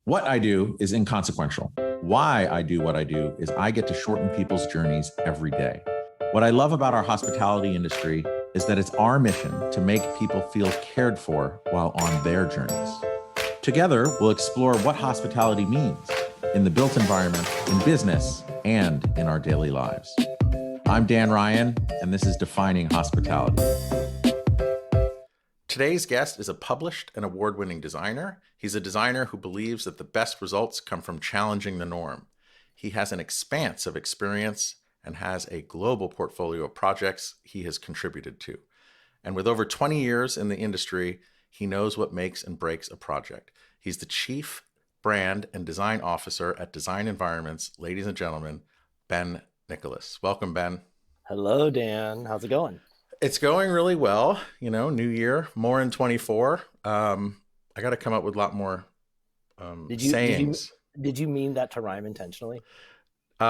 What I do is inconsequential. Why I do what I do is I get to shorten people's journeys every day. What I love about our hospitality industry is that it's our mission to make people feel cared for while on their journeys. Together, we'll explore what hospitality means in the built environment, in business, and in our daily lives. I'm Dan Ryan, and this is Defining Hospitality. Today's guest is a published and award-winning designer. He's a designer who believes that the best results come from challenging the norm. He has an expanse of experience and has a global portfolio of projects he has contributed to. And with over 20 years in the industry, he knows what makes and breaks a project. He's the Chief Brand and Design Officer at Design Environments. Ladies and gentlemen, Ben Nicholas. Welcome, Ben. Hello, Dan. How's it going? It's going really well. You know, new year, more in 24. I got to come up with a lot more sayings. Did you mean that to rhyme intentionally?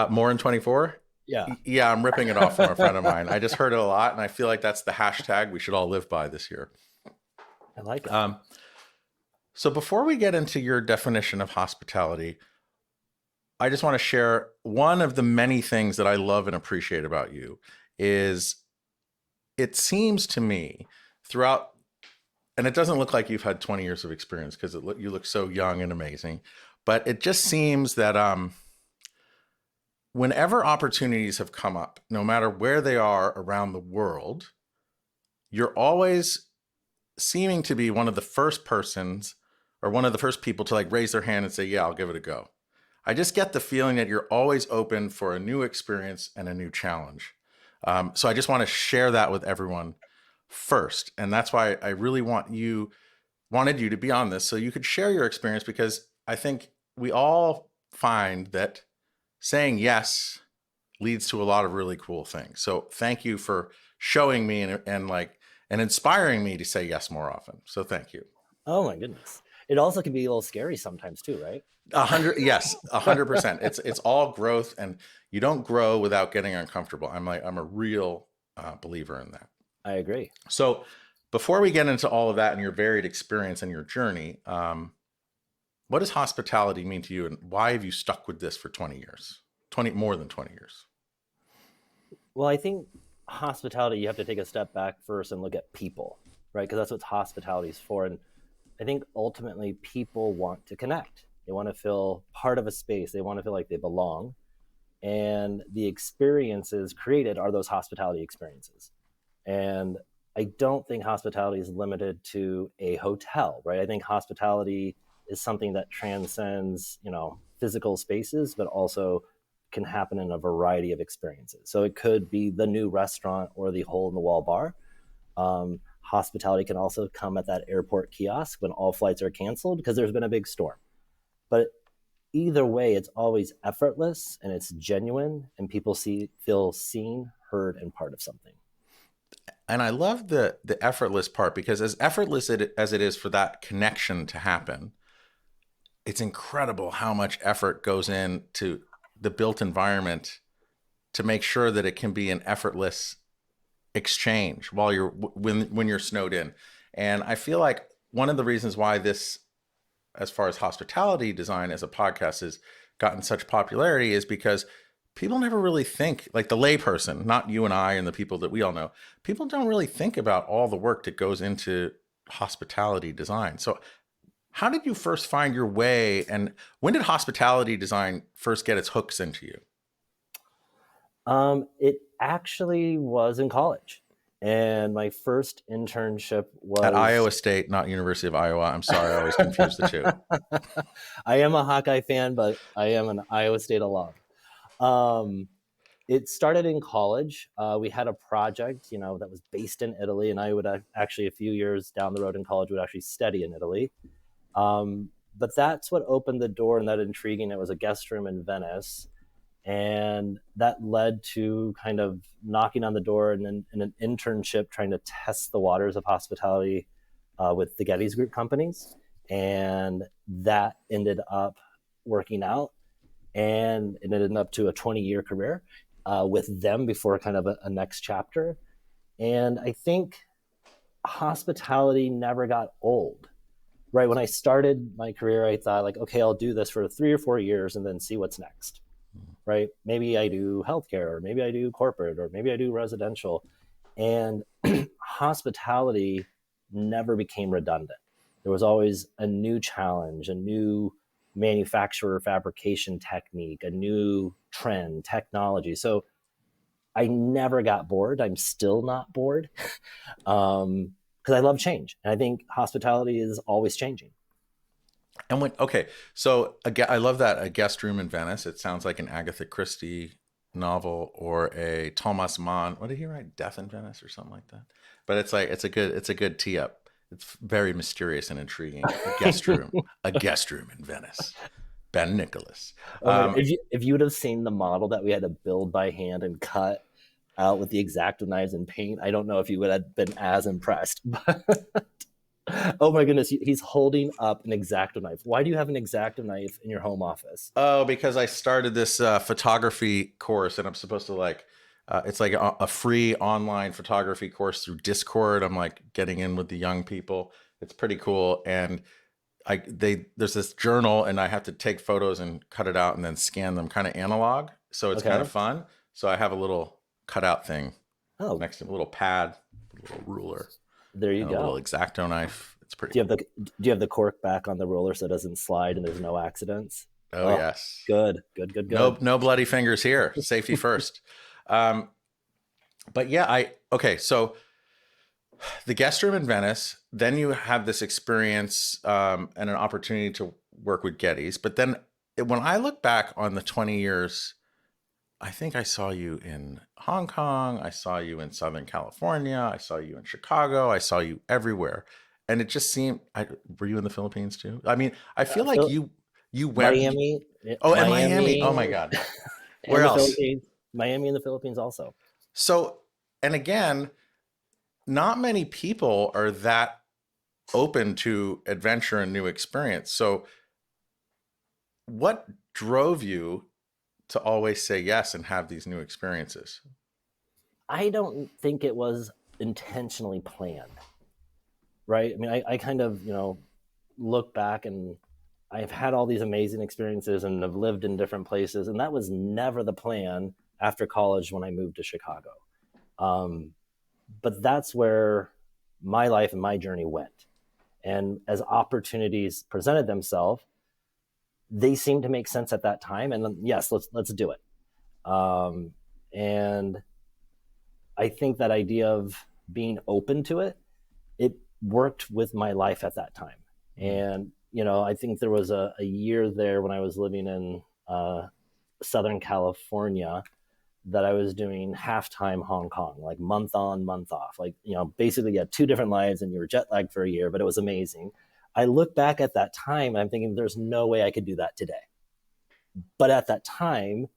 More in 24? Yeah. Yeah, I'm ripping it off from a friend of mine. I just heard it a lot, and I feel like that's the hashtag we should all live by this year. I like it. So before we get into your definition of hospitality, I just want to share one of the many things that I love and appreciate about you is it seems to me throughout, and it doesn't look like you've had 20 years of experience because you look so young and amazing, but it just seems that whenever opportunities have come up, no matter where they are around the world, you're always seeming to be one of the first persons or one of the first people to like raise their hand and say, yeah, I'll give it a go. I just get the feeling that you're always open for a new experience and a new challenge. So I just want to share that with everyone first. And that's why I really wanted you to be on this so you could share your experience, because I think we all find that saying yes leads to a lot of really cool things. So thank you for showing me and inspiring me to say yes more often. So thank you. Oh my goodness. It also can be a little scary sometimes too, right? 100%. It's all growth, and you don't grow without getting uncomfortable. I'm a real believer in that. I agree. So before we get into all of that and your varied experience and your journey, what does hospitality mean to you, and why have you stuck with this for 20 years, more than 20 years? Well, I think hospitality, you have to take a step back first and look at people, right? Because that's what hospitality is for. And I think ultimately people want to connect. They want to feel part of a space. They want to feel like they belong. And the experiences created are those hospitality experiences. And I don't think hospitality is limited to a hotel, right? I think hospitality is something that transcends, physical spaces, but also can happen in a variety of experiences. So it could be the new restaurant or the hole in the wall bar. Hospitality can also come at that airport kiosk when all flights are canceled because there's been a big storm. But either way, it's always effortless and it's genuine, and people feel seen, heard, and part of something. And I love the effortless part, because as effortless as it is for that connection to happen, it's incredible how much effort goes into the built environment to make sure that it can be an effortless exchange when you're snowed in. And I feel like one of the reasons why this, as far as hospitality design as a podcast, has gotten such popularity is because people never really think, like the layperson, not you and I and the people that we all know, people don't really think about all the work that goes into hospitality design. So how did you first find your way, and when did hospitality design first get its hooks into you? It actually was in college. And my first internship was at Iowa State, not University of Iowa. I'm sorry, I always confuse the two. I am a Hawkeye fan, but I am an Iowa State alum. It started in college. We had a project, that was based in Italy, and I would actually, a few years down the road in college, would actually study in Italy. But that's what opened the door and that intriguing. It was a guest room in Venice. And that led to kind of knocking on the door and then in an internship trying to test the waters of hospitality with the Gettys group companies. And that ended up working out. And it ended up to a 20-year career with them before kind of a next chapter. And I think hospitality never got old. right when I started my career, I thought like, okay, I'll do this for 3 or 4 years and then see what's next. Right? Maybe I do healthcare, or maybe I do corporate, or maybe I do residential. And hospitality never became redundant. There was always a new challenge, a new manufacturer fabrication technique, a new trend, technology. So I never got bored. I'm still not bored because I love change. And I think hospitality is always changing. And when okay, so I love that, a guest room in Venice. It sounds like an Agatha Christie novel or a Thomas Mann. What did he write? Death in Venice or something like that. But it's like it's a good tee up. It's very mysterious and intriguing. A guest room in Venice. Ben Nicholas. Oh my God. If you would have seen the model that we had to build by hand and cut out with the X-Acto knives and paint, I don't know if you would have been as impressed. Oh my goodness, he's holding up an X-Acto knife. Why do you have an X-Acto knife in your home office? Oh, because I started this photography course, and I'm supposed to like, it's like a free online photography course through Discord. I'm like getting in with the young people. It's pretty cool, and there's this journal, and I have to take photos and cut it out and then scan them, kind of analog. So it's kind of Okay. fun. So I have a little cutout thing Oh, next to a little pad, a little ruler, there you and a little go. X-Acto knife. It's pretty Do you have cool. the do you have the cork back on the roller so it doesn't slide and there's no accidents? Oh Oh, yes. good, good, good, No, good. no bloody fingers here. Safety first. Um, but yeah, okay. So the guest room in Venice, then you have this experience and an opportunity to work with Gettys. But then when I look back on the 20 years, I think I saw you in Hong Kong. I saw you in Southern California. I saw you in Chicago. I saw you everywhere. And it just seemed, were you in the Philippines too? I mean, I feel like Phil, you went, Miami, oh, and Miami. Oh my Miami, God. Where and the else? Philippines. Miami and the Philippines also. So, and again, not many people are that open to adventure and new experience. So, what drove you to always say yes and have these new experiences? I don't think it was intentionally planned, right? I mean, I kind of, look back and I've had all these amazing experiences and have lived in different places. And that was never the plan after college when I moved to Chicago. Um, but that's where my life and my journey went. And as opportunities presented themselves, they seemed to make sense at that time. And then, yes, let's do it. Um, and I think that idea of being open to it, it worked with my life at that time. Mm. And, I think there was a year there when I was living in Southern California that I was doing halftime Hong Kong, like month on, month off. Like, basically you had two different lives and you were jet lagged for a year, but it was amazing. I look back at that time, I'm thinking there's no way I could do that today. But at that time,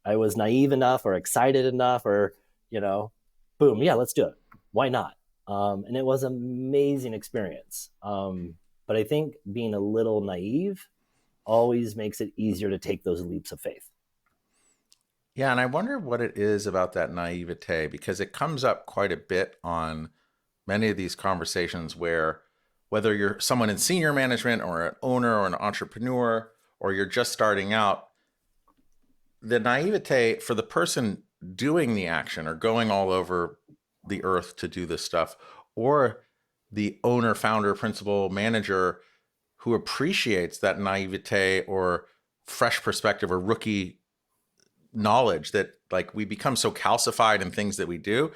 I was naive enough or excited enough or, you know, boom, yeah, let's do it. Why not? And it was an amazing experience. But I think being a little naive always makes it easier to take those leaps of faith. Yeah, and I wonder what it is about that naivete, because it comes up quite a bit on many of these conversations where whether you're someone in senior management or an owner or an entrepreneur or you're just starting out, the naivete for the person doing the action or going all over the earth to do this stuff, or the owner, founder, principal, manager who appreciates that naivete or fresh perspective or rookie knowledge, that like we become so calcified in things that we do,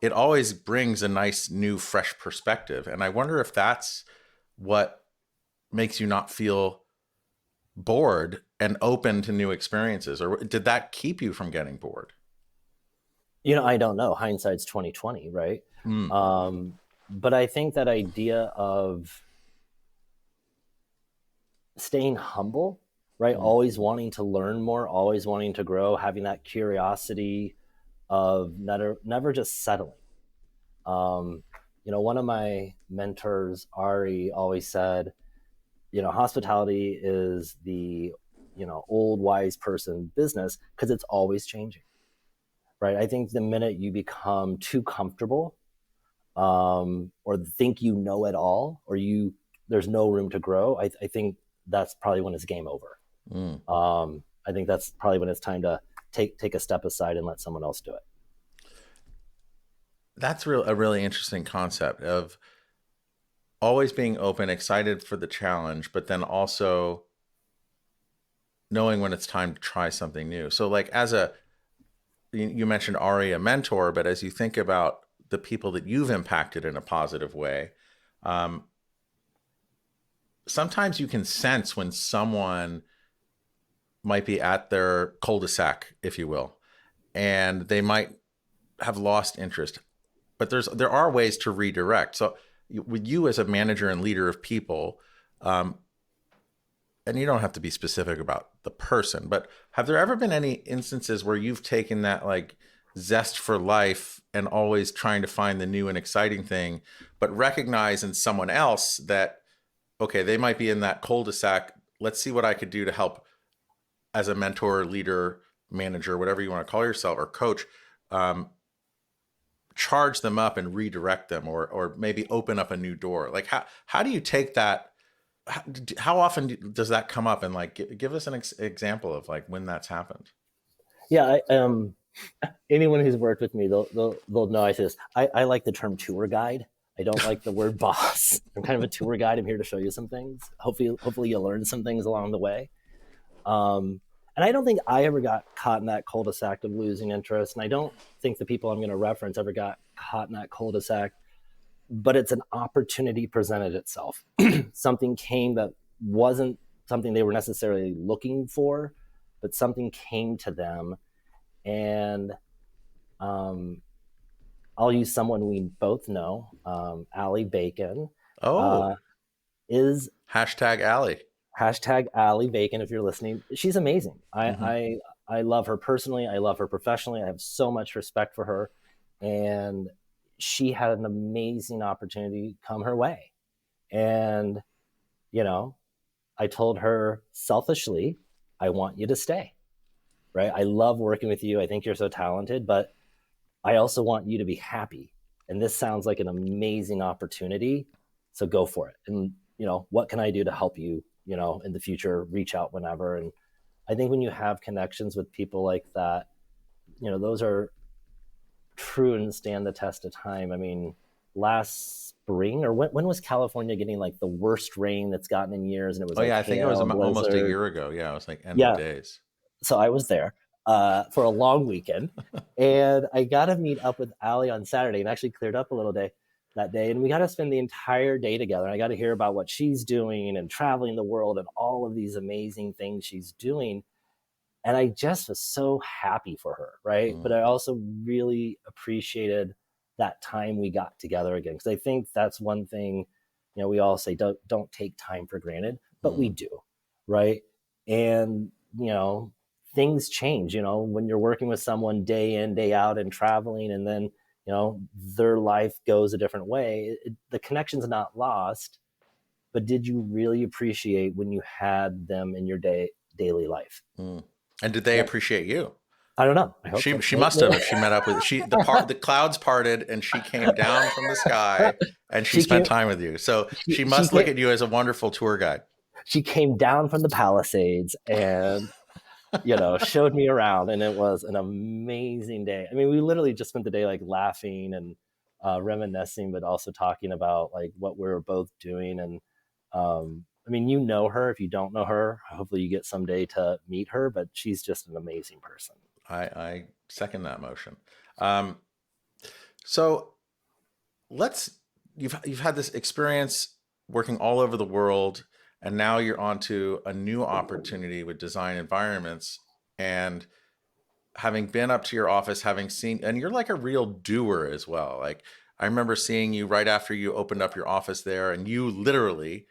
it always brings a nice new fresh perspective. And I wonder if that's what makes you not feel bored and open to new experiences, or did that keep you from getting bored? I don't know. Hindsight's 2020, right? Mm. But I think that idea of staying humble, right? Mm. Always wanting to learn more, always wanting to grow, having that curiosity of never just settling. Um, one of my mentors, Ari, always said, hospitality is the, old wise person business because it's always changing, right? I think the minute you become too comfortable or think you know it all, or you there's no room to grow, I think that's probably when it's game over. Mm. I think that's probably when it's time to take a step aside and let someone else do it. That's a really interesting concept of always being open, excited for the challenge, but then also knowing when it's time to try something new. So like you mentioned Ari, a mentor, but as you think about the people that you've impacted in a positive way, um, sometimes you can sense when someone might be at their cul-de-sac, if you will, and they might have lost interest. But there are ways to redirect. So with you as a manager and leader of people, um, and you don't have to be specific about the person, but have there ever been any instances where you've taken that like zest for life and always trying to find the new and exciting thing, but recognize in someone else that, okay, they might be in that cul-de-sac. Let's see what I could do to help as a mentor, leader, manager, whatever you want to call yourself, or coach, um, charge them up and redirect them, or maybe open up a new door. Like how do you take that? How often does that come up? And like, give us an example of like when that's happened. Yeah, anyone who's worked with me, they'll know I say this. I like the term tour guide. I don't like the word boss. I'm kind of a tour guide. I'm here to show you some things. Hopefully you'll learn some things along the way. And I don't think I ever got caught in that cul-de-sac of losing interest. And I don't think the people I'm going to reference ever got caught in that cul-de-sac, but it's an opportunity presented itself. Something came that wasn't something they were necessarily looking for, but something came to them. And I'll use someone we both know, Allie Bacon, Oh, uh, is hashtag Allie. hashtag Allie Bacon. If you're listening, she's amazing. Mm-hmm. I love her personally. I love her professionally. I have so much respect for her, and she had an amazing opportunity come her way. And you know, I told her selfishly, I want you to stay. Right? I love working with you. I think you're so talented, but I also want you to be happy. And this sounds like an amazing opportunity. So go for it. And, what can I do to help you, in the future, reach out whenever. And I think when you have connections with people like that, those are true and stand the test of time. I mean, last spring or when was California getting like the worst rain that's gotten in years? And it was Oh like yeah, I think it was hail, almost a blizzard. year ago. Yeah, it was like end of Yeah. days. So I was there for a long weekend, and I got to meet up with Allie on Saturday, and actually cleared up a little day that day, and we got to spend the entire day together. And I got to hear about what she's doing and traveling the world and all of these amazing things she's doing. And I just was so happy for her, right? But Mm. I also really appreciated that time we got together again, because I think that's one thing, we all say don't take time for granted, but we Mm. do, right? And things change, when you're working with someone day in, day out and traveling, and then their life goes a different way. The connection's not lost, but did you really appreciate when you had them in your daily life? Mm. And did they Yeah, appreciate you? I don't know. I hope She so. she must have if she met up with the clouds parted and she came down from the sky and she she spent came. time with you. So she She must look came. at you as a wonderful tour guide. She came down from the Palisades and showed me around, and it was an amazing day. I mean, we literally just spent the day like laughing and reminiscing, but also talking about like what we were both doing. And I mean, her. If you don't know her, hopefully you get someday to meet her. But she's just an amazing person. I second that motion. Um, so let's you've had this experience working all over the world, and now you're on to a new opportunity with design environments, and having been up to your office, having seen, and you're like a real doer as well. Like I remember seeing you right after you opened up your office there, and you literally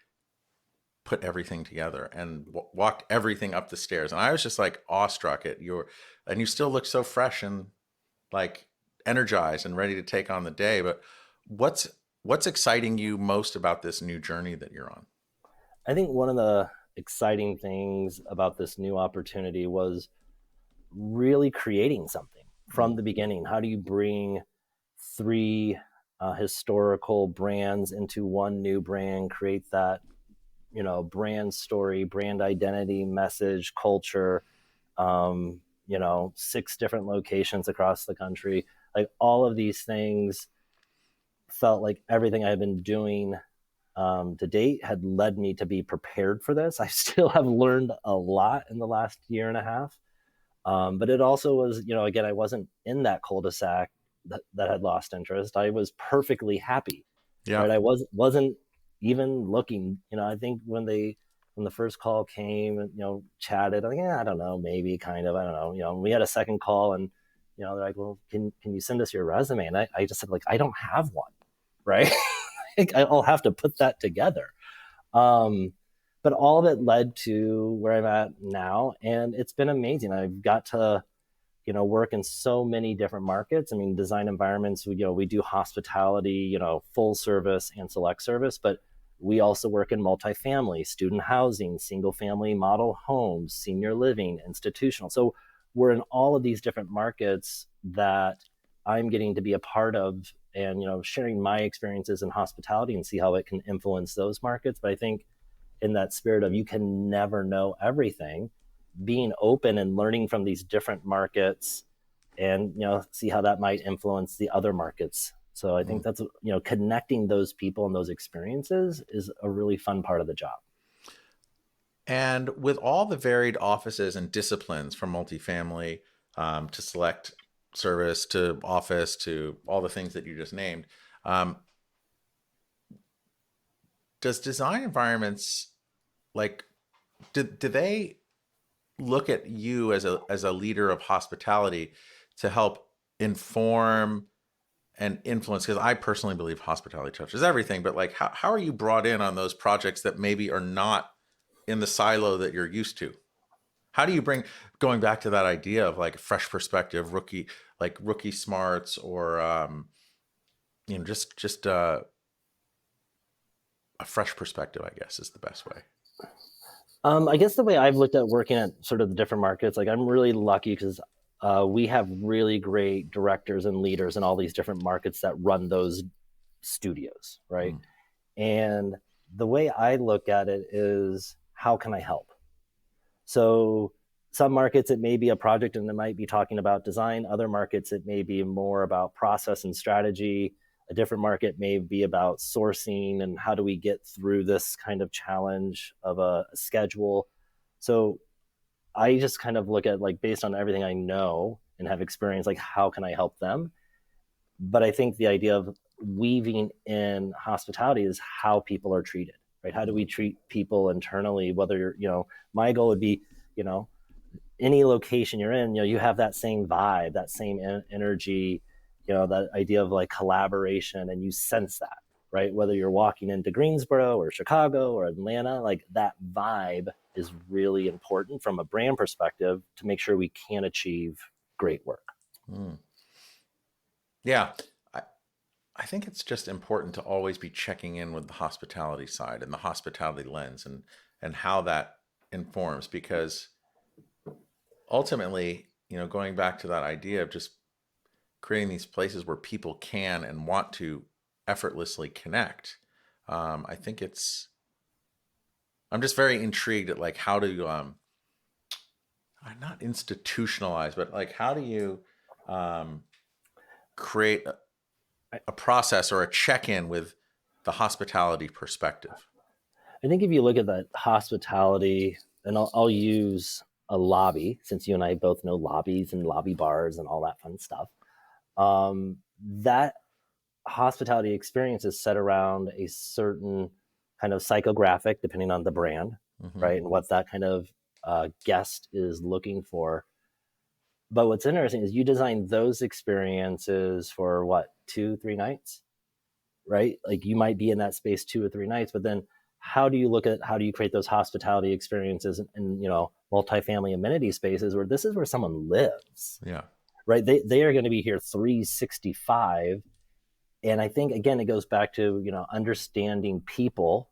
put everything together and walked everything up the stairs. And I was just like awestruck at your, and you still look so fresh and like energized and ready to take on the day. But what's what's exciting you most about this new journey that you're on? I think one of the exciting things about this new opportunity was really creating something Mm. from the beginning. How do you bring three historical brands into one new brand, create that brand story, brand identity, message, culture, 6 different locations across the country. Like all of these things felt like everything I had been doing to date had led me to be prepared for this. I still have learned a lot in the last year and a half. But it also was, again, I wasn't in that cul-de-sac that had lost interest. I was perfectly happy, Yeah. right? I wasn't even looking. I think when the first call came and chatted, I'm like, yeah, I don't know, maybe kind of, I don't know. We had a second call, and they're like, well, can you send us your resume? And I just said, like, I don't have one, right? I'll have to put that together. Um, but all of it led to where I'm at now, and it's been amazing. I've got to work in so many different markets. I mean, design environments, we do hospitality, full service and select service, but we also work in multifamily, student housing, single family model homes, senior living, institutional. So we're in all of these different markets that I'm getting to be a part of, and sharing my experiences in hospitality and see how it can influence those markets. But I think in that spirit of, you can never know everything, being open and learning from these different markets, and see how that might influence the other markets. So I think that's, connecting those people and those experiences is a really fun part of the job. And with all the varied offices and disciplines, from multifamily to select service to office to all the things that you just named, um, does design environments, like, do they look at you as a leader of hospitality to help inform and influence? Because I personally believe hospitality touches everything, but like, how are you brought in on those projects that maybe are not in the silo that you're used to? How do you bring, going back to that idea of like fresh perspective, rookie smarts, or just a fresh perspective, I guess, is the best way. I guess the way I've looked at working at sort of the different markets, like I'm really lucky because we have really great directors and leaders in all these different markets that run those studios, right? Mm. And the way I look at it is, how can I help? So some markets, it may be a project and it might be talking about design. Other markets, it may be more about process and strategy. A different market may be about sourcing and how do we get through this kind of challenge of a schedule. So I just kind of look at, like, based on everything I know and have experienced, like, how can I help them? But I think the idea of weaving in hospitality is how people are treated, right? How do we treat people internally? Whether you're, my goal would be, you know, any location you're in, you have that same vibe, that same energy, that idea of like collaboration, and you sense that, right? Whether you're walking into Greensboro or Chicago or Atlanta, like that vibe is really important from a brand perspective to make sure we can achieve great work. Mm. Yeah. I, I think it's just important to always be checking in with the hospitality side and the hospitality lens, and how that informs, because ultimately, going back to that idea of just creating these places where people can and want to effortlessly connect. I think I'm just very intrigued at like how to, not institutionalize, but like how do you um, create a process or a check-in with the hospitality perspective? I think if you look at that hospitality, and I'll use a lobby, since you and I both know lobbies and lobby bars and all that fun stuff. That hospitality experience is set around a certain kind of psychographic, depending on the brand, Mm-hmm. right? And what that kind of guest is looking for. But what's interesting is you design those experiences for what, 2, 3 nights, right? Like you might be in that space 2 or 3 nights, but then how do you create those hospitality experiences in multifamily amenity spaces where this is where someone lives, Yeah. right? They are going to be here 365. And I think, again, it goes back to understanding people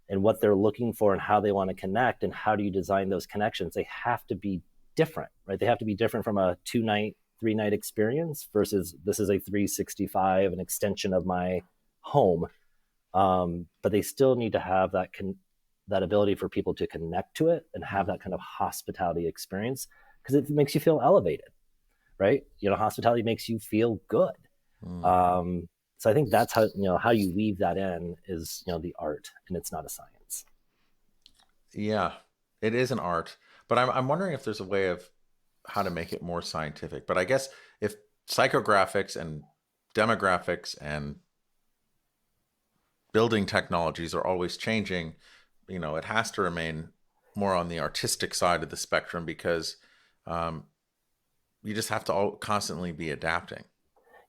and what they're looking for and how they want to connect, and how do you design those connections. They have to be different, right? They have to be different from a 2 night 3 night experience versus this is a 365, an extension of my home. But they still need to have that ability for people to connect to it and have that kind of hospitality experience, because it makes you feel elevated, right? Hospitality makes you feel good. Mm. So I think that's how you weave that in is the art, and it's not a science. Yeah, it is an art, but I'm wondering if there's a way of how to make it more scientific. But I guess if psychographics and demographics and building technologies are always changing, it has to remain more on the artistic side of the spectrum because um, you just have to constantly be adapting.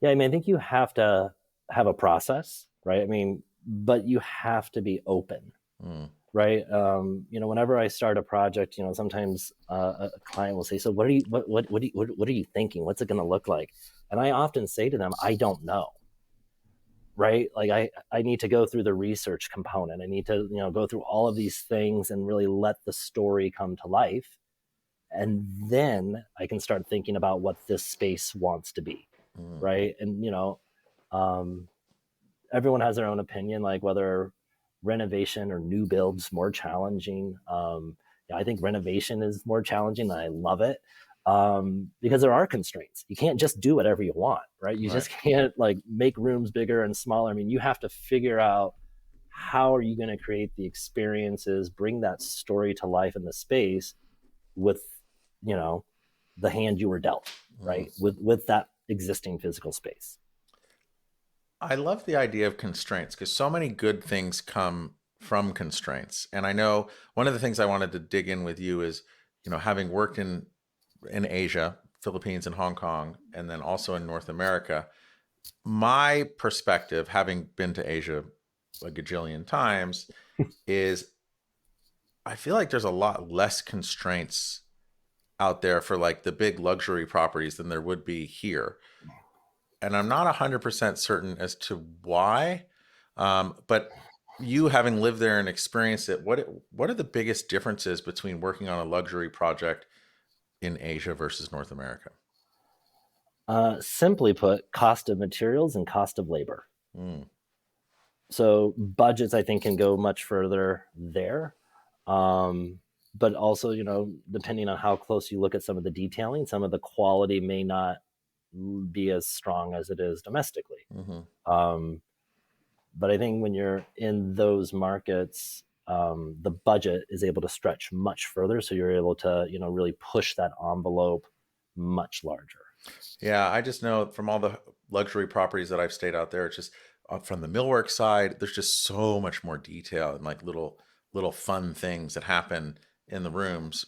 Yeah, I mean, I think you have to have a process, right? I mean, but you have to be open, Mm, right? Whenever I start a project, sometimes a client will say, "So, what are you thinking? What's it going to look like?" And I often say to them, "I don't know." Right? Like I need to go through the research component. I need to go through all of these things and really let the story come to life, and then I can start thinking about what this space wants to be, mm, right? And um, everyone has their own opinion, like whether renovation or new builds more challenging. I think renovation is more challenging, and I love it because there are constraints. You can't just do whatever you want, right? You right. just can't like make rooms bigger and smaller. I mean, you have to figure out how are you going to create the experiences, bring that story to life in the space with you know the hand you were dealt, Mm. right? With that existing physical space. I love the idea of constraints because so many good things come from constraints. And I know one of the things I wanted to dig in with you is, having worked in Asia, Philippines and Hong Kong, and then also in North America, my perspective, having been to Asia a gajillion times, is I feel like there's a lot less constraints out there for like the big luxury properties than there would be here. And I'm not 100% certain as to why. But you having lived there and experienced it, what are the biggest differences between working on a luxury project in Asia versus North America? Simply put, cost of materials and cost of labor. Mm, So budgets, I think, can go much further there. Um, but also, depending on how close you look at some of the detailing, some of the quality may not be as strong as it is domestically. hmm Um, but I think when you're in those markets, the budget is able to stretch much further. So you're able to, really push that envelope much larger. Yeah, I just know from all the luxury properties that I've stayed out there, it's just from the millwork side, there's just so much more detail and like little fun things that happen in the rooms,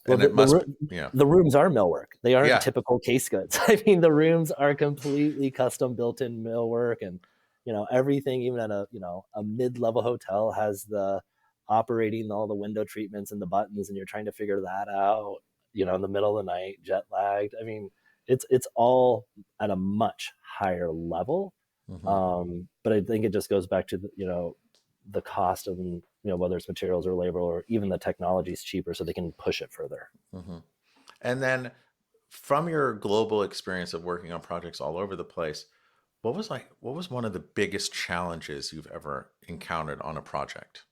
Well, and it must be, yeah, the rooms are millwork. They aren't yeah, typical case goods. I mean, the rooms are completely custom built-in millwork, and everything. Even at a mid-level hotel has the operating all the window treatments and the buttons, and you're trying to figure that out. In the middle of the night, jet lagged. I mean, it's all at a much higher level. hmm But I think it just goes back to the cost of whether it's materials or labor or even the technology is cheaper, so they can push it further. hmm And then from your global experience of working on projects all over the place, what was one of the biggest challenges you've ever encountered on a project?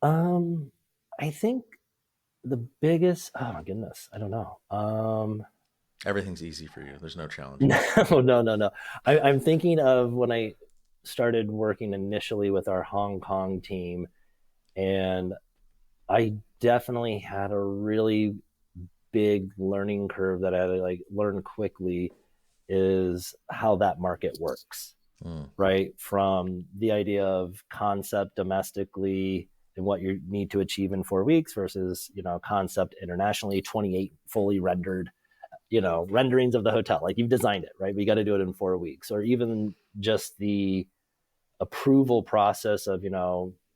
Um, I think the biggest, oh my goodness, I don't know. Everything's easy for you. There's no challenges. No, no, no, no. I'm thinking of when I started working initially with our Hong Kong team, and I definitely had a really big learning curve that I had to like learn quickly is how that market works, Mm, right? From the idea of concept domestically and what you need to achieve in 4 weeks versus, concept internationally, 28 fully rendered, renderings of the hotel. Like you've designed it, right? We got to do it in 4 weeks. Or even just the approval process of,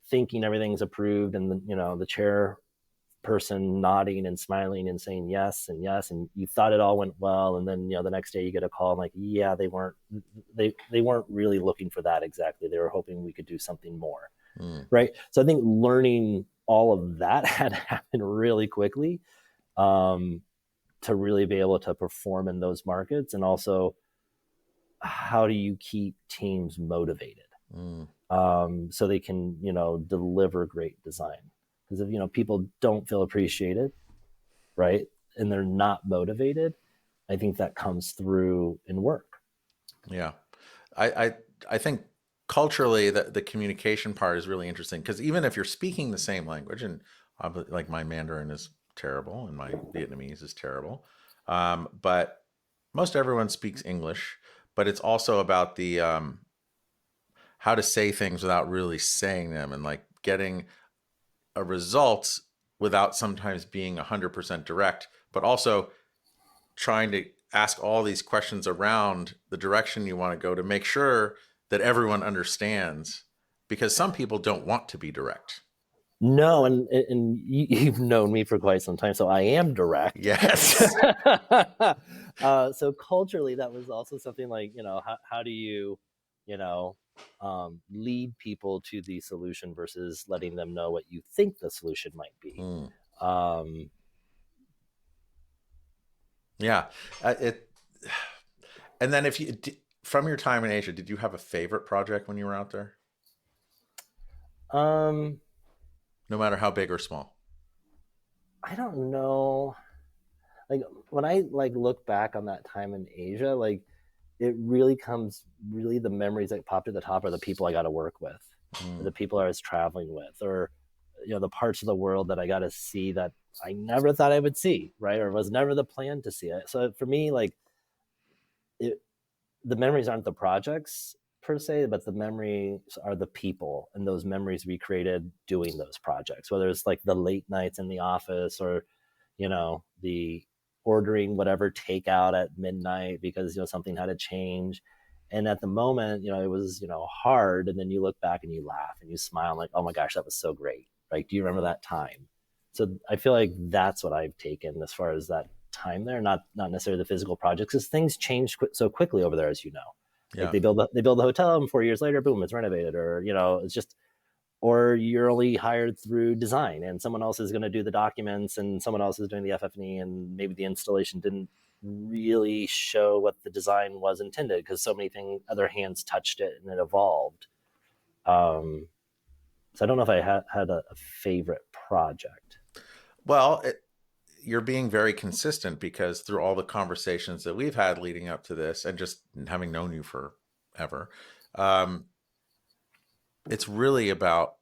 thinking everything's approved and, the chair person nodding and smiling and saying yes and yes, and you thought it all went well, and then the next day you get a call and like, yeah, they weren't really looking for that exactly. They were hoping we could do something more, mm, right? So I think learning all of that had to happen really quickly, um, to really be able to perform in those markets. And also, how do you keep teams motivated, mm. so they can, deliver great design. Because if, people don't feel appreciated, right, and they're not motivated, I think that comes through in work. Yeah. I, I, I think culturally the communication part is really interesting because even if you're speaking the same language, and like my Mandarin is terrible and my Vietnamese is terrible, but most everyone speaks English, but it's also about the how to say things without really saying them and like getting a result without sometimes being 100% direct, but also trying to ask all these questions around the direction you want to go to make sure that everyone understands because some people don't want to be direct. No, and you've known me for quite some time, so I am direct. Yes. So culturally, that was also something like, how do you, you know, lead people to the solution versus letting them know what you think the solution might be. Mm. Um, Yeah. It. And then if you from your time in Asia, did you have a favorite project when you were out there? um, No matter how big or small. I don't know. Like when I like look back on that time in Asia, like it really the memories that pop to the top are the people I got to work with, or Mm. the people I was traveling with, or the parts of the world that I got to see that I never thought I would see, right? Or was never the plan to see it. So for me, like it, the memories aren't the projects per se, but the memories are the people and those memories we created doing those projects, whether it's like the late nights in the office or, the ordering whatever takeout at midnight because, something had to change. And at the moment, it was, hard. And then you look back and you laugh and you smile like, oh my gosh, that was so great. Like, do you remember that time? So I feel like that's what I've taken as far as that time there, not necessarily the physical projects, because things change so quickly over there, as you know. Like Yeah. they build the hotel, and 4 years later, boom, it's renovated, or it's just, or you're only hired through design, and someone else is going to do the documents, and someone else is doing the FF&E, and maybe the installation didn't really show what the design was intended because so many things, other hands touched it, and it evolved. Um, so I don't know if I had a favorite project. Well, you're being very consistent because through all the conversations that we've had leading up to this and just having known you forever, um, it's really about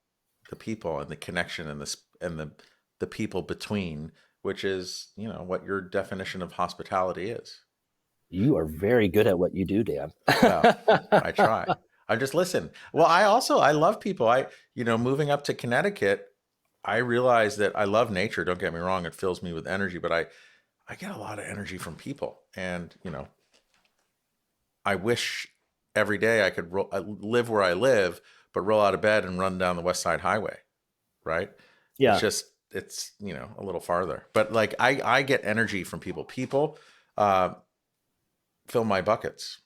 the people and the connection and the people between, which is what your definition of hospitality is. You are very good at what you do, Dan. Well, I try. I just listen. Well, I love people. Moving up to Connecticut, I realize that I love nature. Don't get me wrong; it fills me with energy, but I get a lot of energy from people, and I wish every day I could live where I live, but roll out of bed and run down the West Side Highway. Right? It's Yeah. just it's a little farther, but like I get energy from people. People uh, fill my buckets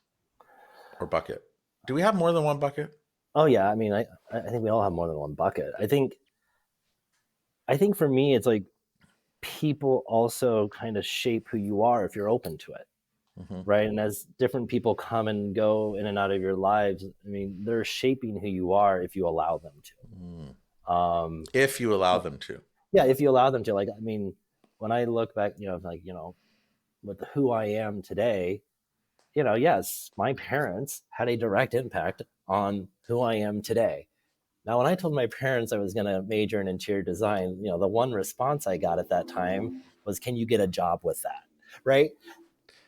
or bucket. Do we have more than one bucket? Oh yeah. I mean, I think we all have more than one bucket. I think for me, it's like people also kind of shape who you are if you're open to it, Hmm. right? And as different people come and go in and out of your lives, I mean, they're shaping who you are if you allow them Mm. to. If you allow them to. Yeah, if you allow them to. Like, I mean, when I look back, like, with who I am today, yes, my parents had a direct impact on who I am today. Now, when I told my parents I was going to major in interior design, the one response I got at that time was, "Can you get a job with that?" Right?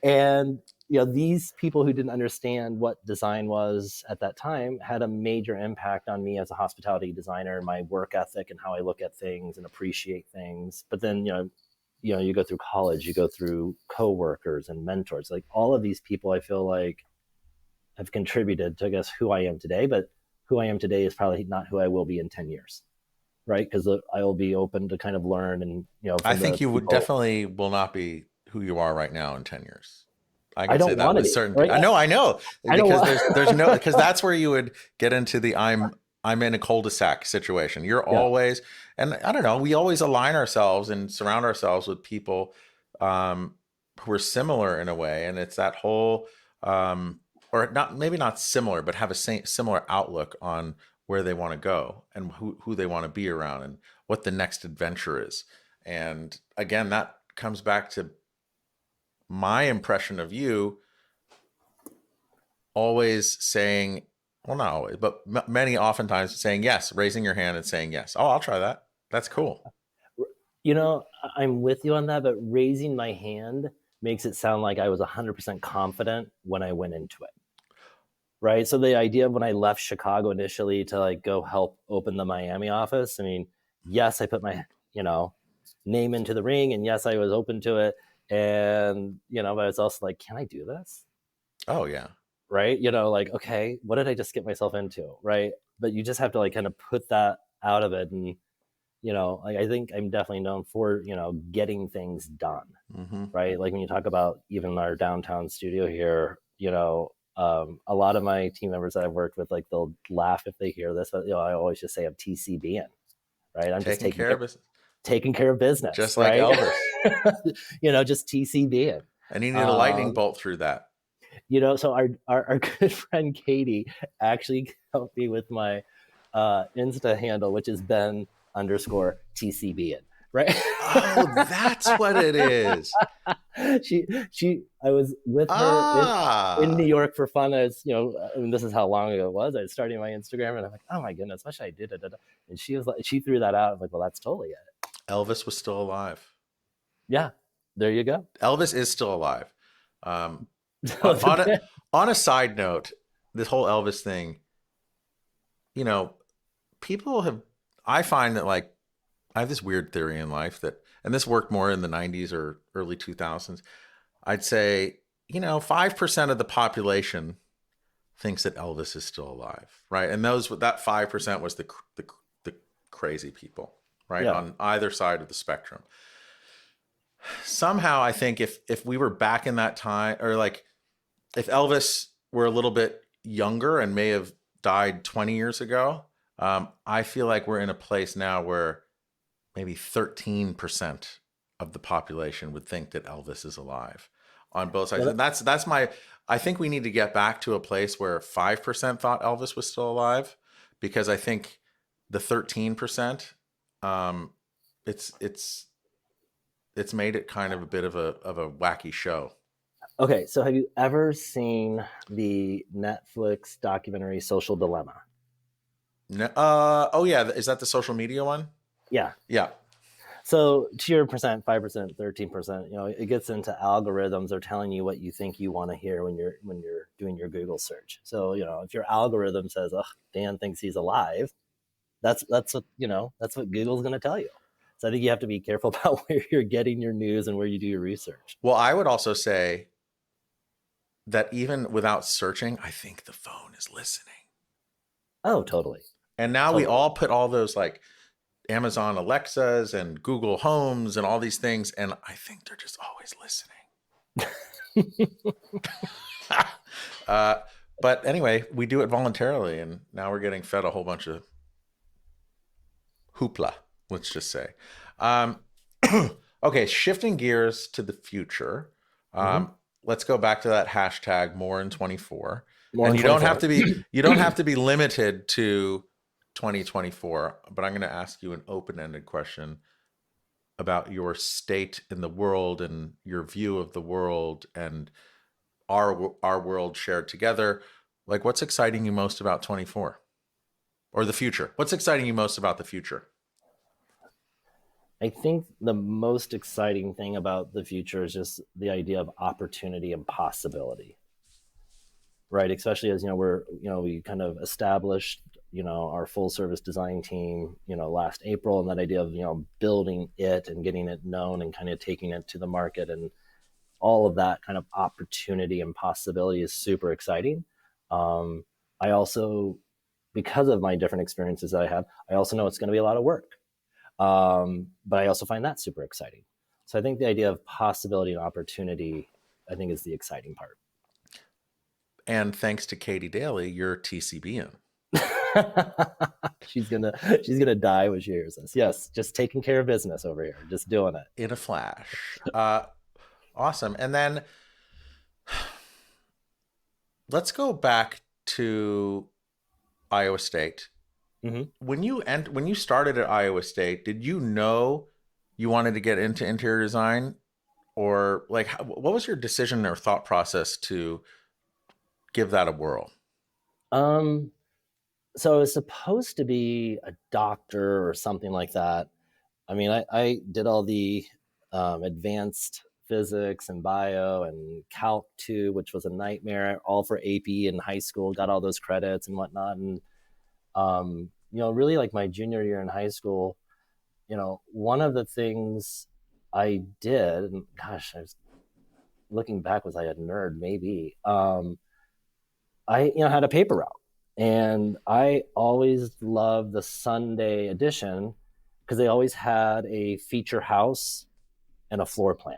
And these people who didn't understand what design was at that time had a major impact on me as a hospitality designer, my work ethic, and how I look at things and appreciate things. But then, you go through college, you go through coworkers and mentors, like all of these people. I feel like have contributed to, I guess, who I am today. But who I am today is probably not who I will be in 10 years, right? Because I will be open to kind of learn, and I from think the you would people. definitely will not be who you are right now in 10 years. I I could say don't that want to with be, certainty. right? I know I don't because want. there's no because that's where you would get into the I'm in a cul-de-sac situation. You're Yeah. always and I don't know, we always align ourselves and surround ourselves with people um who are similar in a way and it's that whole or not maybe not similar but have a similar outlook on where they want to go and who they want to be around and what the next adventure is. And again, that comes back to my impression of you always saying, well, not always, but many oftentimes saying yes, raising your hand and saying yes. Oh, I'll try that. That's cool. You know, I'm with you on that, but raising my hand makes it sound like I was 100% confident when I went into it. Right. So the idea of when I left Chicago initially to like go help open the Miami office, I mean, yes, I put my, you know, name into the ring and yes, I was open to it. And, you know, but it's also like, can I do this? Oh, yeah. Right. You know, like, okay, what did I just get myself into? Right. But you just have to like kind of put that out of it. And, you know, like I think I'm definitely known for, you know, getting things done. Mm-hmm. Right. Like when you talk about even our downtown studio here, you know, a lot of my team members that I've worked with, like they'll laugh if they hear this, but you know, I always just say I'm TCBing, right? I'm just Taking care of business. taking care of business, Just like right? Elvis. You know, just TCBing. And he needed a lightning bolt through that. You know, so our good friend Katy actually helped me with my Insta handle, which is Ben underscore TCBing, right? Oh, that's what it is. I was with her in New Ah. York for fun. As you know, I mean, this is how long ago it was. I was starting my Instagram, and I'm like, oh my goodness, what should I do? Da, da, da. And she was like, she threw that out. I'm like, well, that's totally it. Elvis was still alive. Yeah, there you go. Elvis is still alive. Um, So on a side note, this whole Elvis thing, you know, people have. I find that like I have this weird theory in life that, and this worked more in the '90s or early 2000s. I'd say, you know, 5% of the population thinks that Elvis is still alive, right? And that 5% was the crazy people, right, yeah, on either side of the spectrum. Somehow, I think if we were back in that time, or like if Elvis were a little bit younger and may have died 20 years ago, I feel like we're in a place now where maybe 13% of the population would think that Elvis is alive on both sides. well, And that's my, I think we need to get back to a place where 5% thought Elvis was still alive, because I think the 13%, it's made it kind of a bit of a wacky show. okay. So have you ever seen the Netflix documentary Social Dilemma? No, oh yeah, is that the social media one? Yeah. Yeah. So to your percent, 5%, 13%, you know, it gets into algorithms are telling you what you think you want to hear when you're doing your Google search. So, you know, if your algorithm says, "Oh, Dan thinks he's alive," that's what, you know, that's what Google's going to tell you. So I think you have to be careful about where you're getting your news and where you do your research. Well, I would also say that even without searching, I think the phone is listening. Oh, totally. And now we Totally. all put all those like Amazon Alexas and Google Homes and all these things, and I think they're just always listening. But anyway, we do it voluntarily, and now we're getting fed a whole bunch of hoopla, let's just say. Um, okay, shifting gears to the future. Mm-hmm. Let's go back to that hashtag more in 24. More And than you don't have 24. to be you don't have to be limited to 2024, but I'm going to ask you an open-ended question about your state in the world and your view of the world and our world shared together. Like, what's exciting you most about 24 or the future? What's exciting you most about the future? I think the most exciting thing about the future is just the idea of opportunity and possibility, right? Especially as, you know, we kind of established, you know, our full service design team, you know, last April, and that idea of, you know, building it and getting it known and kind of taking it to the market, and all of that kind of opportunity and possibility is super exciting. I also, because of my different experiences that I have, I also know it's going to be a lot of work. But I also find that super exciting. So I think the idea of possibility and opportunity, I think, is the exciting part. And thanks to Katy Daly, you're TCBN. she's gonna die when she hears this. Yes, just taking care of business over here, just doing it In a flash. Awesome. And then let's go back to Iowa State Hmm. When you started at Iowa State, did you know you wanted to get into interior design, or like what was your decision or thought process to give that a whirl? Um, so I was supposed to be a doctor or something like that. I mean, I did all the advanced physics and bio and calc 2, which was a nightmare, all for AP in high school, got all those credits and whatnot. And, really like my junior year in high school, one of the things I did, and gosh, I was looking back, was I a nerd? Maybe. I had a paper route, and I always loved the Sunday edition because they always had a feature house and a floor plan.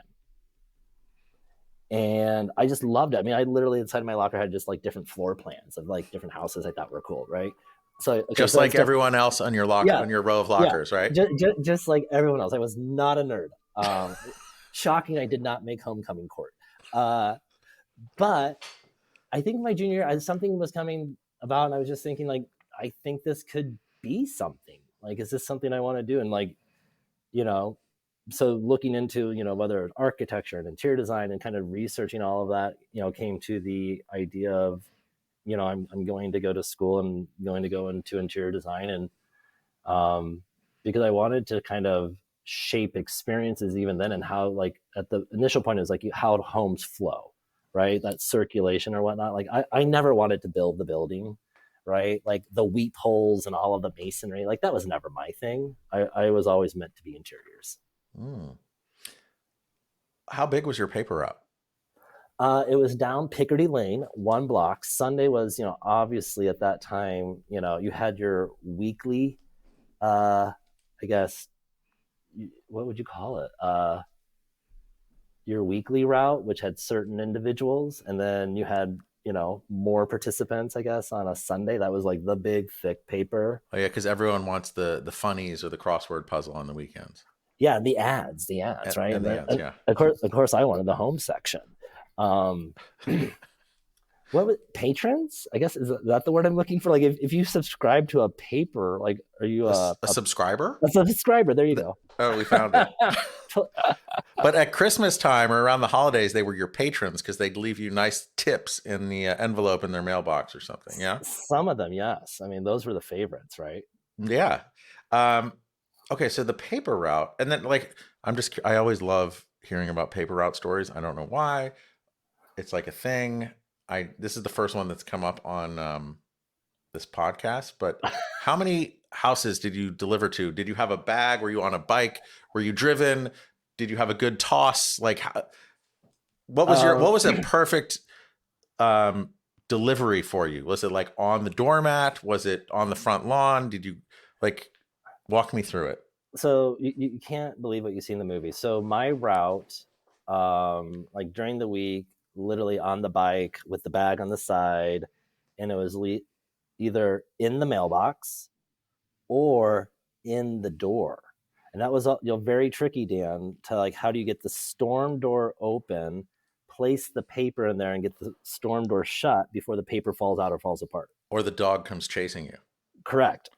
And I just loved it. I mean, I literally inside my locker had just like different floor plans of like different houses I thought were cool, right? So okay, Just so like it's just everyone else on your yeah, on your row of yeah, lockers, right? just like everyone else. I was not a nerd. Shocking, I did not make homecoming court. Uh, but I think my junior year, something was coming about, and I was just thinking like, I think this could be something. Like, is this something I want to do? And like, you know, so looking into whether architecture and interior design and kind of researching all of that, came to the idea of I'm going to go to school and going to go into interior design, and because I wanted to kind of shape experiences even then, and how like at the initial point is like how homes flow, right? That circulation or whatnot. Like I never wanted to build the building, right? Like the weep holes and all of the masonry, like that was never my thing. I was always meant to be interiors. Mm. How big was your paper route? It was down Picardy Lane, 1 block. Sunday was, obviously at that time, you had your weekly, I guess, what would you call it? Your weekly route, which had certain individuals, and then you had, more participants, I guess, on a Sunday. That was like the big thick paper. Oh yeah, because everyone wants the funnies or the crossword puzzle on the weekends, Yeah, the ads, right? and And the then ads. and Yeah. of course, I wanted the home section. Um, what was patrons? I guess is that the word I'm looking for? Like, if you subscribe to a paper, like, are you A subscriber? a subscriber? There you go. Oh, we found it. But at Christmas time or around the holidays, they were your patrons because they'd leave you nice tips in the envelope in their mailbox or something. Yeah. Some of them, yes. I mean, those were the favorites, right? Yeah. Um, okay. So the paper route, and then like, I always love hearing about paper route stories. I don't know why. It's like a thing. This is the first one that's come up on this podcast, but how many houses did you deliver to? Did you have a bag? Were you on a bike? Were you driven? Did you have a good toss? Like, Um, what was a perfect um, delivery for you? Was it like on the doormat? Was it on the front lawn? Did you like walk me through it? so you can't believe what you see in the movie. So my route, like during the week, literally on the bike with the bag on the side, and it was either in the mailbox or in the door. And that was very tricky, Dan, to like how do you get the storm door open, place the paper in there, and get the storm door shut before the paper falls out or falls apart. Or the dog comes chasing you? Correct.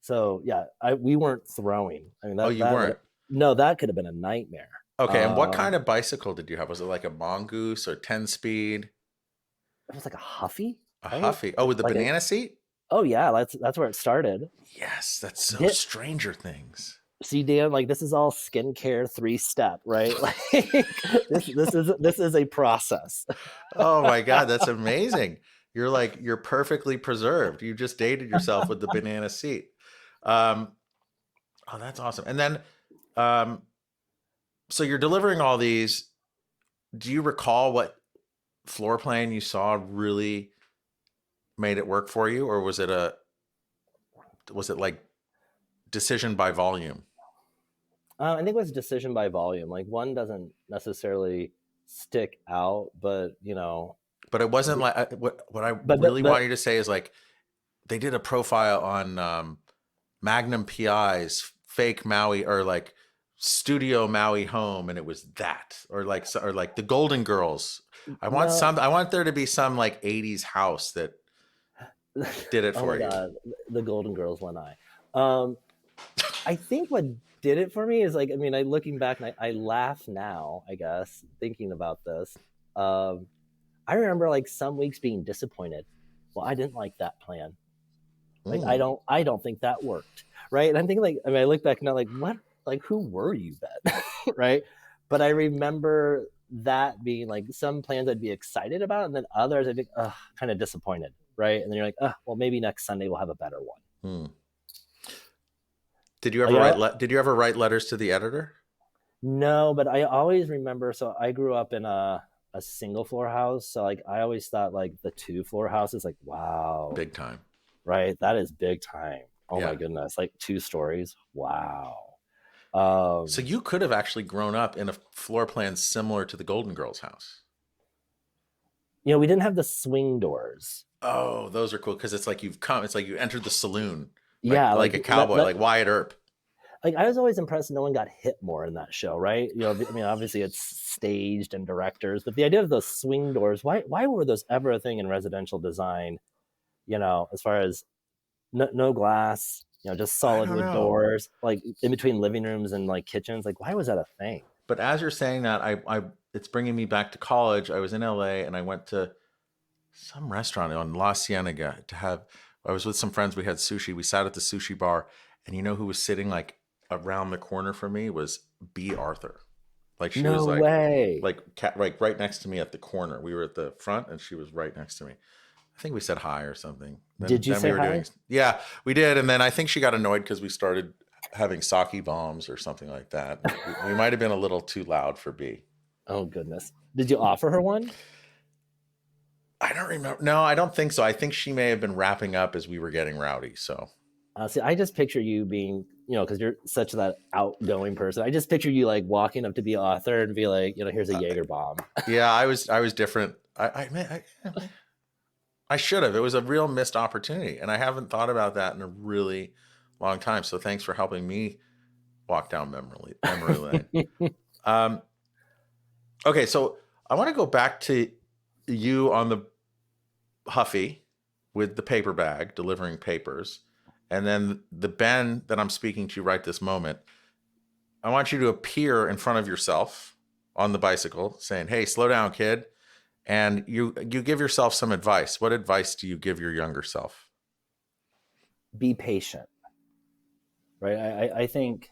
So yeah, we weren't throwing. I mean Oh, that you that would weren't. no, that could have been a nightmare. Okay, and what Um, kind of bicycle did you have? Was it like a Mongoose or 10 speed? it was like a Huffy, A right? Huffy? Oh, with the Like banana seat? oh yeah, that's where it started. Yes, that's so Did, Stranger Things. See, Dan, like this is all skincare 3 step, right? Like this is a process. Oh my God, that's amazing. You're perfectly preserved. You just dated yourself with the banana seat. Um, oh, that's awesome. And then, um, so you're delivering all these. Do you recall what floor plan you saw really made it work for you, or was it like decision by volume? I think it was decision by volume. Like one doesn't necessarily stick out, but But it wasn't like what I really but want you to say is like they did a profile on Magnum PI's fake Maui or like studio Maui home, and it was that, or like the Golden Girls. no. I want there to be some like '80s house that. did it Oh for my you? god, the Golden Girls one eye. Um, I think what did it for me is like, I mean, I looking back and I laugh now, I guess, thinking about this. Um, I remember like some weeks being disappointed. Well, I didn't like that plan. Like Mm. I don't think that worked. Right. And I'm thinking like, I mean, I look back now, like, what, like, who were you then? Right. But I remember that being like some plans I'd be excited about, and then others I'd be kind of disappointed. Right. And then you're like, well, maybe next Sunday we'll have a better one. Mm. Did you ever Like, did you ever write letters to the editor? no, but I always remember. So I grew up in a single floor house. So like I always thought like the 2 floor house is like, wow, Big time. right? That is big time. Oh my Yeah. goodness. Like 2 stories. Wow. So Um, you could have actually grown up in a floor plan similar to the Golden Girls house. we didn't have the swing doors. Oh, those are cool because it's like you've come. It's like you entered the saloon, Yeah, like a cowboy, like Wyatt Earp. like I was always impressed no one got hit more in that show, right? I mean, obviously it's staged and directors, but the idea of those swing doors, why were those ever a thing in residential design? As far as no glass, just I solid don't wood know. doors, like in between living rooms and like kitchens. Like, why was that a thing? But as you're saying that, it's bringing me back to college. I was in LA and I went to some restaurant on La Cienega to have. I was with some friends. We had sushi. We sat at the sushi bar, and you know who was sitting like around the corner from me was Bea Arthur. Like she was No way. like right next to me at the corner. We were at the front, and she was right next to me. I think we said hi or something. Then Did you then we say were doing, hi? yeah, we did. And then I think she got annoyed because we started having sake bombs or something like that. We might have been a little too loud for B. Oh goodness. Did you offer her one? I don't remember. No, I don't think so. I think she may have been wrapping up as we were getting rowdy. So See, I just picture you being, because you're such that outgoing person. I just picture you like walking up to be author and be like, here's a uh, Jaeger bomb. yeah, I was different. I should have. It was a real missed opportunity, and I haven't thought about that in a really long time. So thanks for helping me walk down memory lane. Um, okay, so I want to go back to you on the Huffy with the paper bag delivering papers, and then the Ben that I'm speaking to right this moment. I want you to appear in front of yourself on the bicycle, saying, "Hey, slow down, kid," and you give yourself some advice. What advice do you give your younger self? Be patient, right? I think,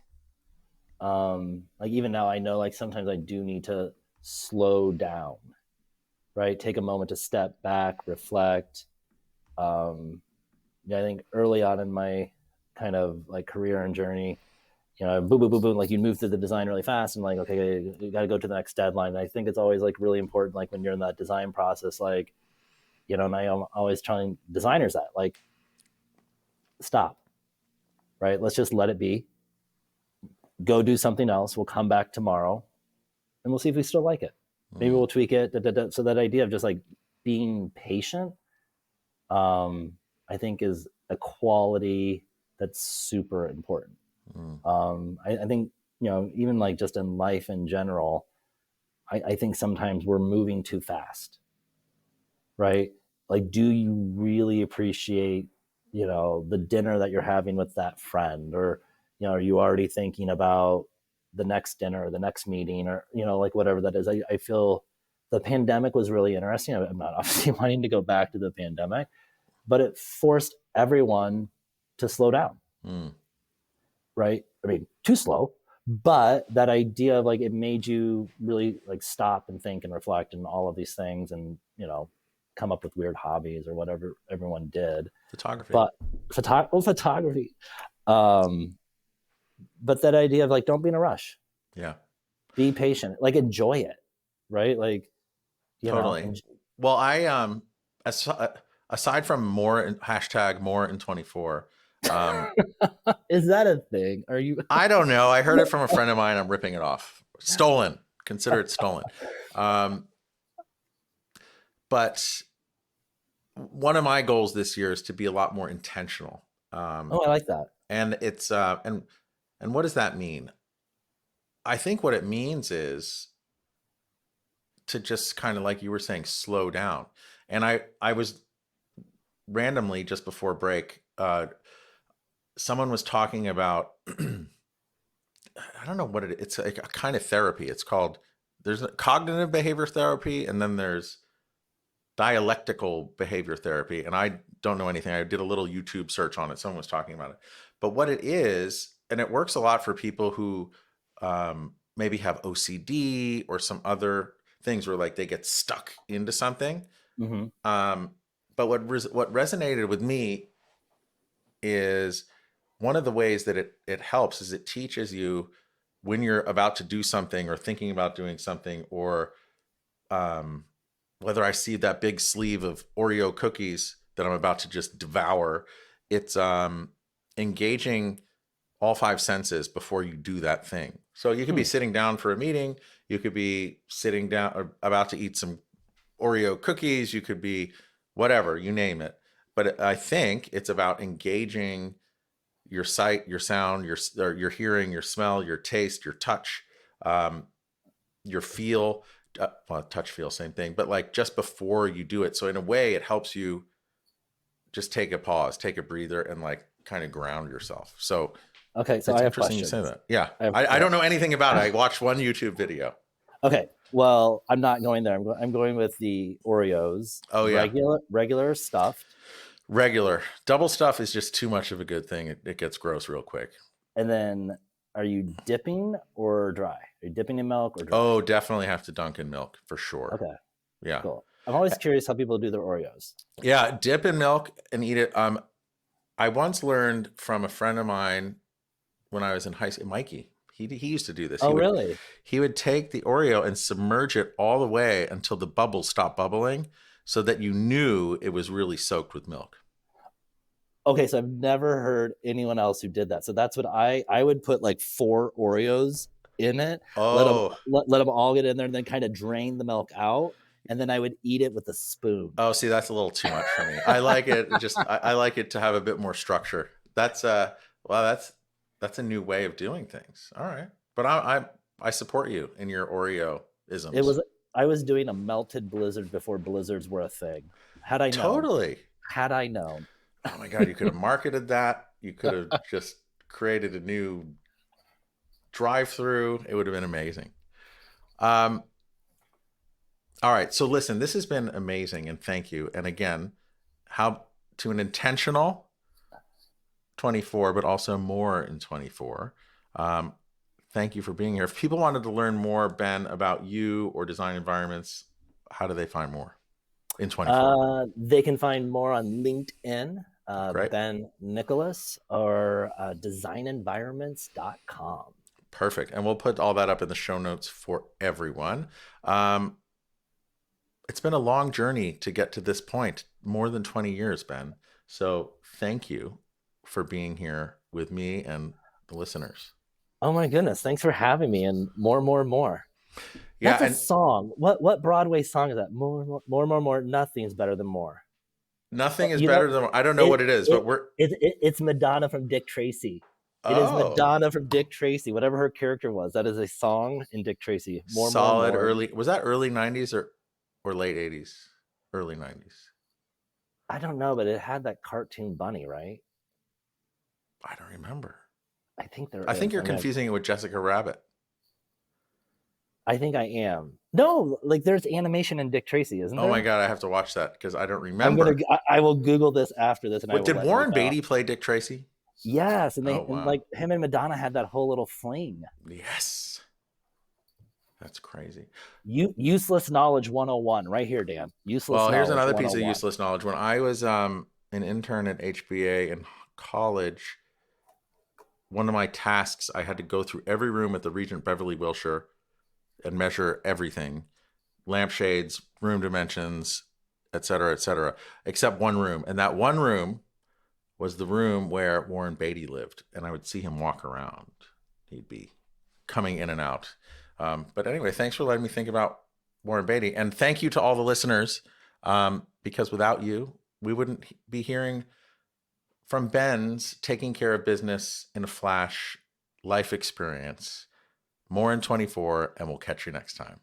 like even now, I know like sometimes I do need to slow down, right? Take a moment to step back, reflect. Um, yeah, I think early on in my kind of like career and journey, boom, boom, boom, boom, like you move through the design really fast and like, okay, you got to go to the next deadline. And I think it's always like really important, like when you're in that design process, like, and I am always telling designers that, like, stop, right? Let's just let it be. Go do something else. We'll come back tomorrow and we'll see if we still like it. Maybe Mm, we'll tweak it. Da, da, da. So that idea of just like being patient, um, I think is a quality that's super important. mm, I think, even like just in life in general, I think sometimes we're moving too fast, right? Like, do you really appreciate, the dinner that you're having with that friend? Or, are you already thinking about the next dinner or the next meeting or, like whatever that is? I feel the pandemic was really interesting. I'm not obviously wanting to go back to the pandemic, but it forced everyone to slow down, mm, right? I mean, too slow, but that idea of like it made you really like stop and think and reflect and all of these things and, come up with weird hobbies or whatever everyone did. photography. But photography. Um, but that idea of like, don't be in a rush, Yeah, be patient, like enjoy it, right? Like, totally. Well, as, aside from hashtag more in 24, is that a thing? Are you? I don't know. I heard it from a friend of mine. I'm ripping it off. Stolen. Consider it stolen. Um, but one of my goals this year is to be a lot more intentional. Oh, I like that. And it's and what does that mean? I think what it means is to just kind of like you were saying, slow down. And I was randomly just before break, someone was talking about I don't know what it's like a kind of therapy. It's called there's a cognitive behavior therapy, and then there's dialectical behavior therapy. And I don't know anything. I did a little YouTube search on it. Someone was talking about it. But what it is, and it works a lot for people who maybe have OCD or some other things where like they get stuck into something. Mm-hmm. But what resonated with me is one of the ways that it helps is it teaches you when you're about to do something or thinking about doing something, or um, whether I see that big sleeve of Oreo cookies that I'm about to just devour, it's engaging all five senses before you do that thing. So you could be sitting down for a meeting, you could be sitting down or about to eat some Oreo cookies, you could be whatever, you name it. But I think it's about engaging your sight, your sound, your hearing, your smell, your taste, your touch, um, your feel. Well, touch, feel, same thing. But like just before you do it, so in a way, it helps you just take a pause, take a breather, and like kind of ground yourself. So Okay, so it's I have interesting you say questions. that. Yeah, I Yeah. don't know anything about it. I watched one YouTube video. Okay, well, I'm not going there. I'm going with the Oreos, Oh yeah, regular stuffed, regular double stuff is just too much of a good thing. It gets gross real quick. and then are you dipping or dry? Are you dipping in milk or dry? Oh, definitely have to dunk in milk for sure. Okay, Yeah. cool. I'm always curious how people do their Oreos. Yeah, dip in milk and eat it. I once learned from a friend of mine when I was in high school, Mikey. He used to do this. Oh, really? He would take the Oreo and submerge it all the way until the bubbles stopped bubbling, so that you knew it was really soaked with milk. Okay, so I've never heard anyone else who did that. So that's what I would put like 4 Oreos in it, Oh, let them all get in there, and then kind of drain the milk out, and then I would eat it with a spoon. oh, see, that's a little too much for me. I like it just I like it to have a bit more structure. That's well, that's a new way of doing things. All right, but I support you in your Oreo It isms. was I was doing a melted blizzard before blizzards were a thing. Had I known, Totally. had I known. Oh my God, you could have marketed that. You could have just created a new drive-through. It would have been amazing. Um, all right. So listen, this has been amazing, and thank you. And again, how to an intentional 24, but also more in 24. Um, thank you for being here. If people wanted to learn more, Ben, about you or design environments, how do they find more in 24? They can find more on LinkedIn, Great. Ben Nicholas, or designenvironments.com. Perfect. And we'll put all that up in the show notes for everyone. Um, it's been a long journey to get to this point, more than 20 years, Ben. So thank you for being here with me and the listeners. Oh my goodness! Thanks for having me, and more, more, more. Yeah, That's a and song. What Broadway song is that? More, more, more, more, more. Nothing's better than more. nothing is You know, better than I don't know it, what it is, but it, we're it's Madonna from Dick Tracy. It is oh, Madonna from Dick Tracy, whatever her character was. That is a song in Dick Tracy. More, more, solid more. early. Was that early 90s or late 80s? Early 90s. I don't know, but it had that cartoon bunny, right? I don't remember. I think there I think is. you're confusing it with Jessica Rabbit. I think I am. No, like there's animation in Dick Tracy, isn't Oh my there? God, I have to watch that because I don't I'm gonna. remember. I will Google this after this, and I What will did let you Warren know. Beatty play Dick Tracy? Yes, and Oh they and wow. like him and Madonna had that whole little fling. Yes. That's crazy. Useless knowledge 101 right here, Dan. Useless Well, here's knowledge another piece of 101. useless knowledge. When I was an intern at HBA in college, one of my tasks, I had to go through every room at the Regent Beverly Wilshire and measure everything, lampshades, room dimensions, et cetera, except one room. And that one room was the room where Warren Beatty lived. And I would see him walk around. He'd be coming in and out. But anyway, thanks for letting me think about Warren Beatty. And thank you to all the listeners, because without you, we wouldn't be hearing from Ben's taking care of business in a flash life experience. More in 24, and we'll catch you next time.